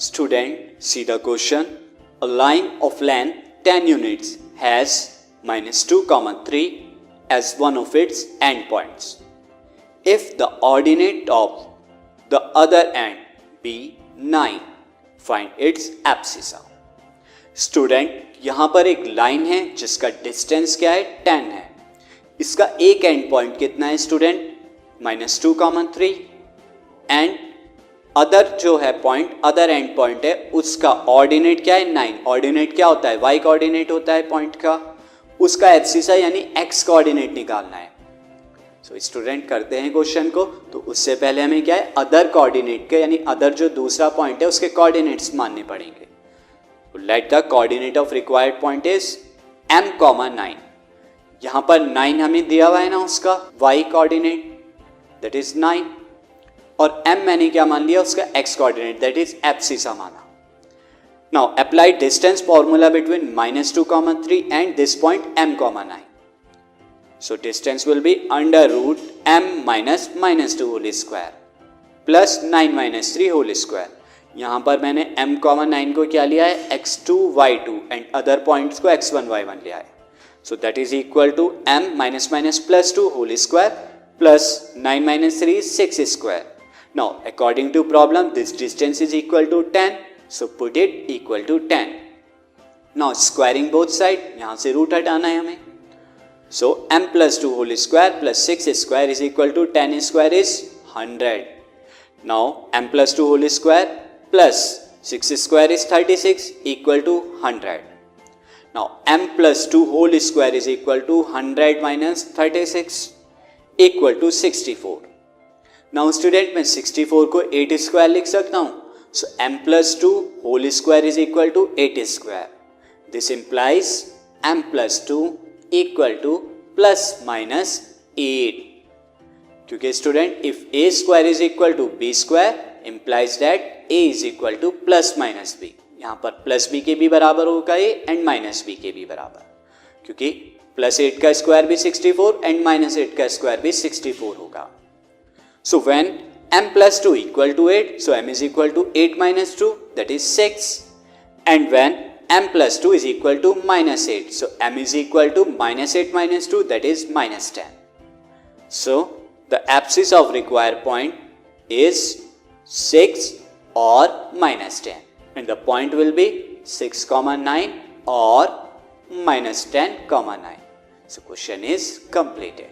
Student, see the question. A line of length 10 units has -2, 3 as one of its endpoints. If the ordinate of the other end be 9, find its abscissa. Student, यहाँ पर एक line है जिसका distance क्या है 10 है. इसका एक एंड पॉइंट कितना है स्टूडेंट? -2, 3 एंड अदर जो है पॉइंट, अदर एंड पॉइंट है, उसका ऑर्डिनेट क्या है 9. ऑर्डिनेट क्या होता है? y कोऑर्डिनेट होता है पॉइंट का. उसका एब्सिसा यानी x कोऑर्डिनेट निकालना है. सो स्टूडेंट करते हैं क्वेश्चन को. तो उससे पहले हमें क्या है अदर कोऑर्डिनेट के यानी अदर जो दूसरा पॉइंट है उसके कोऑर्डिनेट्स मानने पड़ेंगे. Let the coordinate of required point is m, 9. यहां पर 9 हमें दिया हुआ है ना, उसका y कोऑर्डिनेट दैट इज 9 और m मैंने क्या मान लिया? उसका x coordinate that is abscissa माना. Now apply distance formula between -2, 3 and this point m, 9. So distance will be under root m minus -2 whole square plus 9 minus 3 whole square. यहाँ पर मैंने m, 9 को क्या लिया है? x2, y2 and other points को x1, y1 लिया है. So that is equal to m minus plus 2 whole square plus 9 minus 3 is 6 square. Now according to problem this distance is equal to 10. So put it equal to 10. Now squaring both side, यहाँ से root हटाना है हमें. So m plus 2 whole square plus 6 square is equal to 10 square is 100. Now m plus 2 whole square plus 6 square is 36 equal to 100. Now m plus 2 whole square is equal to 100 minus 36 equal to 64. Now student मैं 64 को 8 square लिख सकता हूँ. So m plus 2 whole square is equal to 8 square. This implies m plus 2 equal to plus minus 8. क्योंकि student if a square is equal to b square implies that a is equal to plus minus b. यहाँ पर plus b के भी बराबर होगा ये and minus b के भी बराबर, क्योंकि प्लस 8 का स्क्वायर भी 64 एंड माइनस 8 का स्क्वायर भी 64 होगा. So when m plus 2 equal to 8, so m is equal to 8 minus 2 that is 6, and when m plus 2 is equal to minus 8, so m is equal to minus 8 minus 2 that is minus 10. So the abscissa of required point is 6 or minus 10 and the point will be 6, 9 or minus 10, 9. So question is completed.